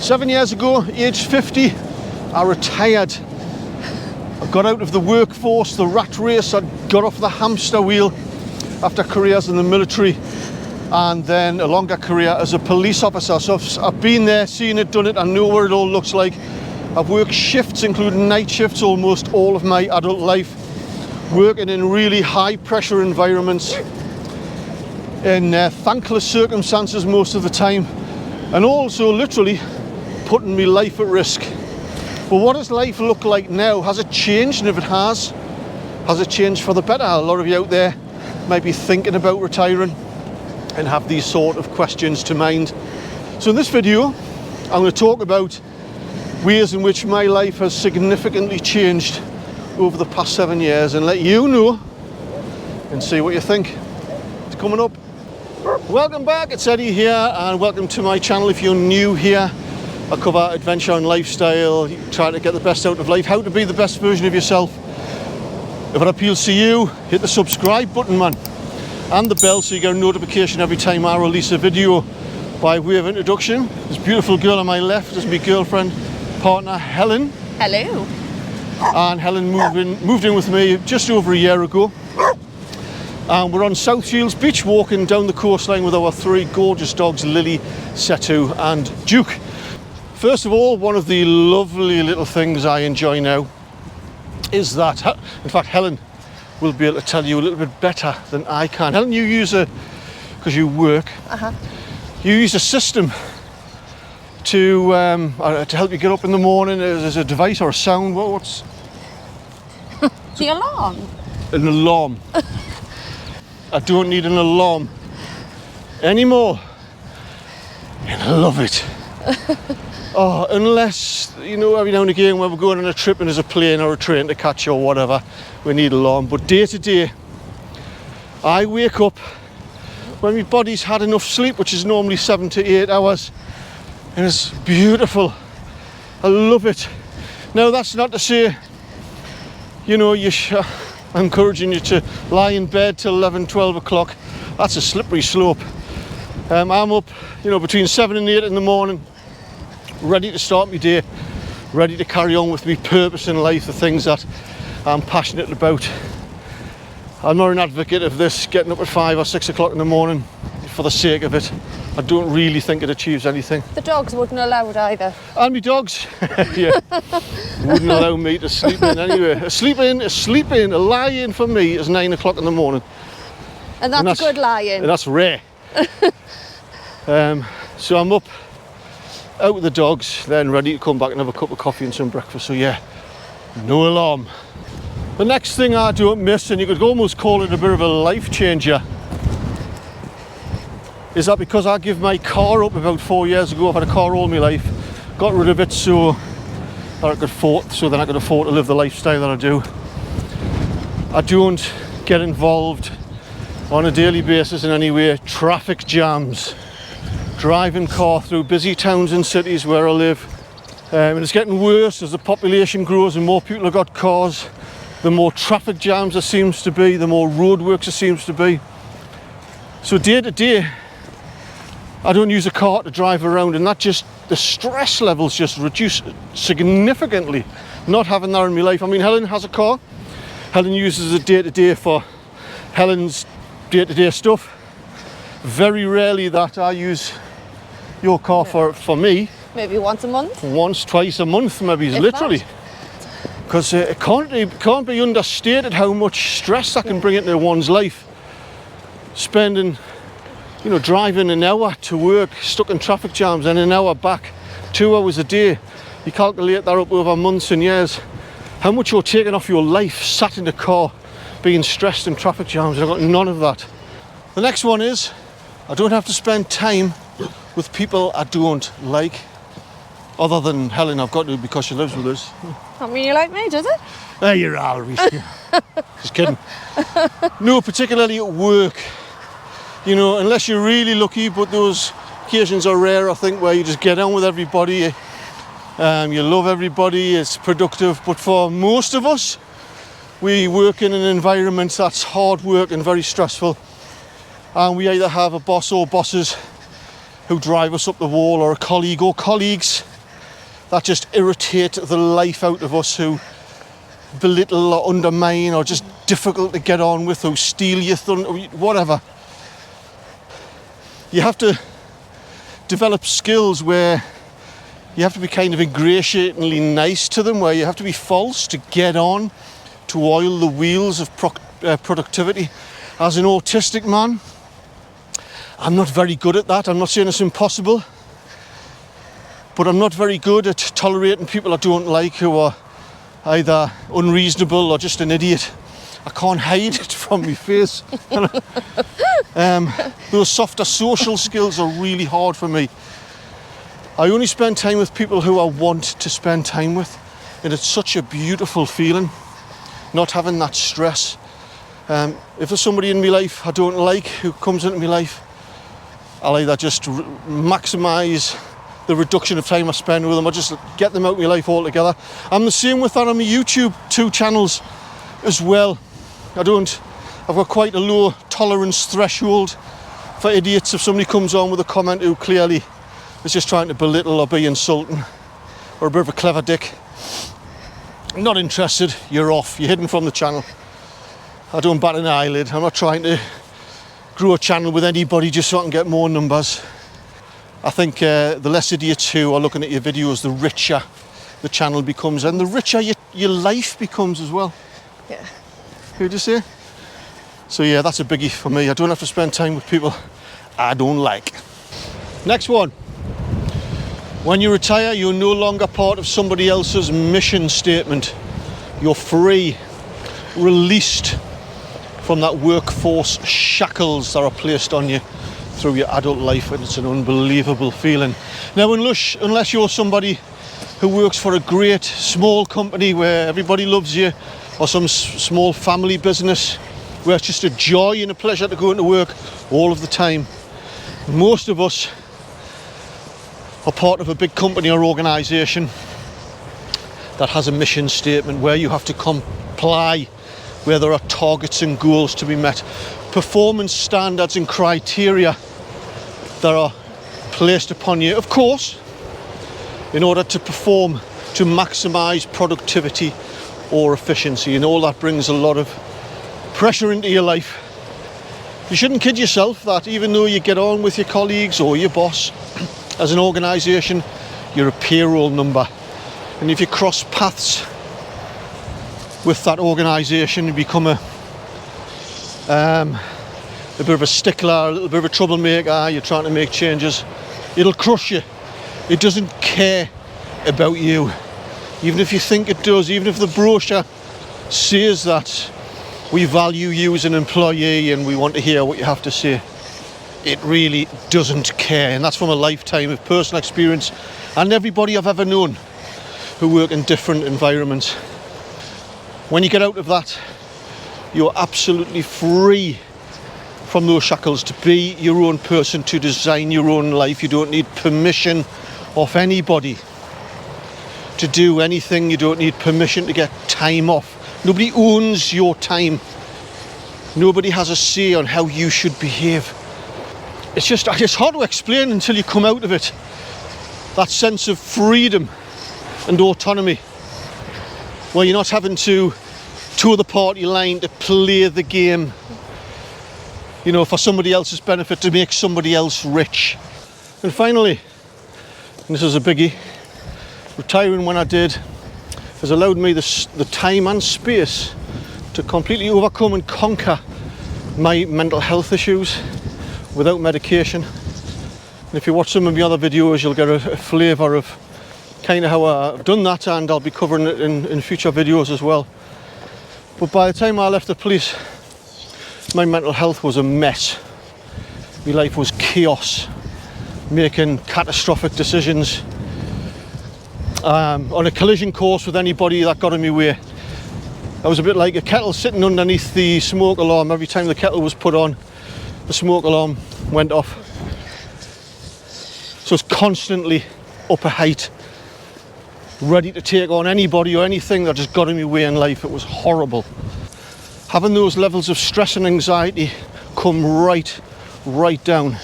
7 years ago, aged 50, I retired. I got out of the workforce, the rat race. I got off the hamster wheel after careers in the military and then a longer career as a police officer. So I've been there, seen it, done it. I know what it all looks like. I've worked shifts, including night shifts, almost all of my adult life, working in really high pressure environments, in thankless circumstances most of the time, and also literally putting my life at risk. But what does life look like now? Has it changed? And if it has it changed for the better? A lot of you out there might be thinking about retiring and have these sort of questions to mind. So in this video, I'm going to talk about ways in which my life has significantly changed over the past 7 years and let you know and see what you think. It's coming up. Welcome back, it's Eddie here, and welcome to my channel. If you're new here, I cover adventure and lifestyle, try to get the best out of life, how to be the best version of yourself. If it appeals to you, hit the subscribe button, man, and the bell so you get a notification every time I release a video. By way of introduction, this beautiful girl on my left is my girlfriend, partner Helen. Hello. And Helen moved in with me just over a year ago. And we're on South Shields Beach, walking down the coastline with our three gorgeous dogs, Lily, Setu and Duke. First of all, one of the lovely little things I enjoy now is that, in fact, Helen will be able to tell you a little bit better than I can. Helen, you use because you work, you use a system to help you get up in the morning. There's a device or a sound. What's the alarm? An alarm. I don't need an alarm anymore, and I love it. Oh, unless, you know, every now and again when we're going on a trip and there's a plane or a train to catch or whatever, we need an alarm. But day to day, I wake up when my body's had enough sleep, which is normally 7 to 8 hours, and it's beautiful. I love it. Now, that's not to say, you know, I'm encouraging you to lie in bed till 11, 12 o'clock. That's a slippery slope. I'm up, you know, between 7 and 8 in the morning, ready to start my day, ready to carry on with my purpose in life, the things that I'm passionate about. I'm not an advocate of this getting up at 5 or 6 o'clock in the morning for the sake of it. I don't really think it achieves anything. The dogs wouldn't allow it either. And my dogs, yeah, wouldn't allow me to sleep in anyway. A lie in for me is 9 o'clock in the morning. And that's a good lie-in. And that's rare. So I'm up, out with the dogs, then ready to come back and have a cup of coffee and some breakfast. So yeah, no alarm. The next thing I don't miss, and you could almost call it a bit of a life changer, is that because I gave my car up about 4 years ago. I've had a car all my life, got rid of it so then I could afford to live the lifestyle that I do. I don't get involved on a daily basis in any way. Traffic jams, driving car through busy towns and cities where I live, and it's getting worse as the population grows and more people have got cars. The more traffic jams there seems to be, the more roadworks there seems to be. So day to day, I don't use a car to drive around, and the stress levels just reduce significantly not having that in my life. I mean, Helen has a car. Helen uses it day to day for Helen's day to day stuff. Very rarely that I use your car for me. Maybe once a month? Once, twice a month, maybe, literally. Because it can't be understated how much stress that can bring into one's life. Spending, you know, driving an hour to work, stuck in traffic jams, and an hour back, 2 hours a day. You calculate that up over months and years. How much you're taking off your life, sat in the car, being stressed in traffic jams. I've got none of that. The next one is, I don't have to spend time with people I don't like. Other than Helen, I've got to because she lives with us. That mean you like me, does it? There you're all right. Just kidding. No, particularly at work. You know, unless you're really lucky, but those occasions are rare, I think, where you just get on with everybody. You love everybody, it's productive. But for most of us, we work in an environment that's hard work and very stressful. And we either have a boss or bosses who drive us up the wall, or a colleague or colleagues that just irritate the life out of us, who belittle or undermine or just difficult to get on with, who steal your thunder, whatever. You have to develop skills where you have to be kind of ingratiatingly nice to them, where you have to be false to get on, to oil the wheels of productivity. As an autistic man, I'm not very good at that. I'm not saying it's impossible, but I'm not very good at tolerating people I don't like, who are either unreasonable or just an idiot. I can't hide it from my face. Those softer social skills are really hard for me. I only spend time with people who I want to spend time with, and it's such a beautiful feeling, not having that stress. If there's somebody in my life I don't like who comes into my life, I'll either just maximise the reduction of time I spend with them, or just get them out of my life altogether. I'm the same with that on my YouTube 2 channels as well. I've got quite a low tolerance threshold for idiots. If somebody comes on with a comment who clearly is just trying to belittle or be insulting, or a bit of a clever dick, I'm not interested, you're off, you're hidden from the channel. I don't bat an eyelid. I'm not trying to grow a channel with anybody just so I can get more numbers. I think the less idiots who are looking at your videos, the richer the channel becomes, and the richer your life becomes as well. Yeah. Who'd you say? So yeah, that's a biggie for me. I don't have to spend time with people I don't like. Next one. When you retire, you're no longer part of somebody else's mission statement. You're free, released from that workforce shackles that are placed on you through your adult life, and it's an unbelievable feeling. Now, unless you're somebody who works for a great small company where everybody loves you, or some small family business where it's just a joy and a pleasure to go into work all of the time, most of us are part of a big company or organisation that has a mission statement where you have to comply, where there are targets and goals to be met, performance standards and criteria that are placed upon you, of course, in order to perform, to maximise productivity or efficiency, and all that brings a lot of pressure into your life. You shouldn't kid yourself that even though you get on with your colleagues or your boss, as an organisation, you're a payroll number, and if you cross paths with that organisation, you become a bit of a stickler, a little bit of a troublemaker, you're trying to make changes, it'll crush you. It doesn't care about you, even if you think it does, even if the brochure says that we value you as an employee and we want to hear what you have to say. It really doesn't care, and that's from a lifetime of personal experience and everybody I've ever known who work in different environments. When you get out of that, you're absolutely free from those shackles to be your own person, to design your own life. You don't need permission of anybody to do anything. You don't need permission to get time off. Nobody owns your time. Nobody has a say on how you should behave. It's hard to explain until you come out of it. That sense of freedom and autonomy, where you're not having to toe the party line to play the game, you know, for somebody else's benefit, to make somebody else rich. And finally, and this is a biggie, retiring when I did has allowed me the time and space to completely overcome and conquer my mental health issues without medication. And if you watch some of my other videos, you'll get a flavour of kind of how I've done that, and I'll be covering it in future videos as well. But by the time I left the police, my mental health was a mess. My life was chaos, making catastrophic decisions, on a collision course with anybody that got in my way. I was a bit like a kettle sitting underneath the smoke alarm. Every time the kettle was put on, the smoke alarm went off. So it's constantly up a height, ready to take on anybody or anything that just got in my way in life. It was horrible. Having those levels of stress and anxiety come right down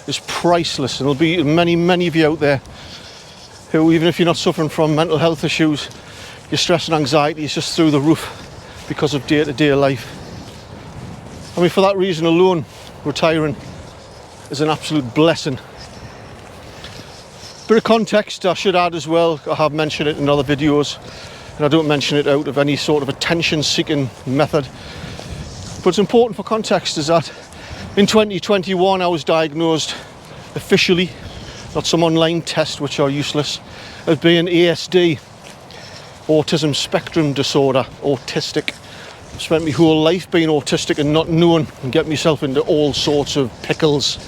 is priceless. And there'll be many of you out there who, even if you're not suffering from mental health issues, your stress and anxiety is just through the roof because of day-to-day life. I mean, for that reason alone, retiring is an absolute blessing. Bit of context I should add as well. I have mentioned it in other videos, and I don't mention it out of any sort of attention-seeking method. But it's important for context is that in 2021 I was diagnosed officially, not some online test which are useless, as being ASD, autism spectrum disorder, autistic. I've spent my whole life being autistic and not knowing, and get myself into all sorts of pickles,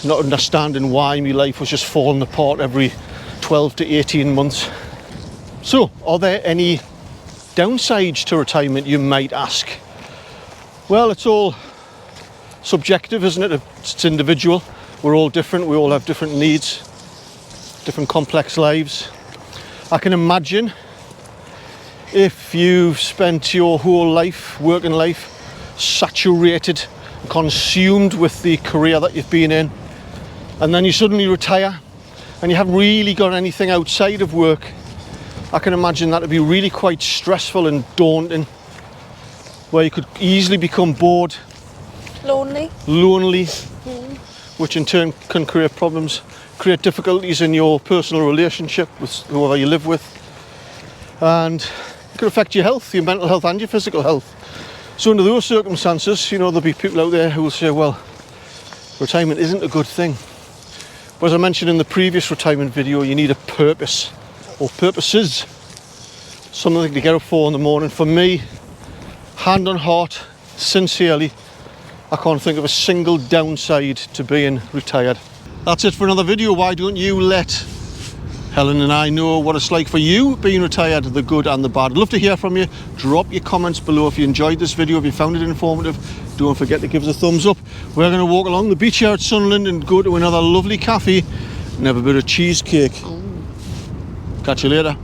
not understanding why my life was just falling apart every 12 to 18 months. So, are there any downsides to retirement, you might ask? Well, it's all subjective, isn't it? It's individual. We're all different. We all have different needs, different complex lives. I can imagine if you've spent your whole life, working life, saturated, consumed with the career that you've been in, and then you suddenly retire and you haven't really got anything outside of work, I can imagine that would be really quite stressful and daunting, where you could easily become bored, lonely, which in turn can create problems, create difficulties in your personal relationship with whoever you live with, and it could affect your health, your mental health and your physical health. So under those circumstances, you know, there'll be people out there who will say, well, retirement isn't a good thing. But as I mentioned in the previous retirement video, you need a purpose, or purposes, something to get up for in the morning. For me, hand on heart, sincerely, I can't think of a single downside to being retired. That's it for another video. Why don't you let Helen and I know what it's like for you being retired, the good and the bad. I'd love to hear from you. Drop your comments below if you enjoyed this video, if you found it informative. Don't forget to give us a thumbs up. We're going to walk along the beach here at Sunderland and go to another lovely cafe and have a bit of cheesecake. Catch you later.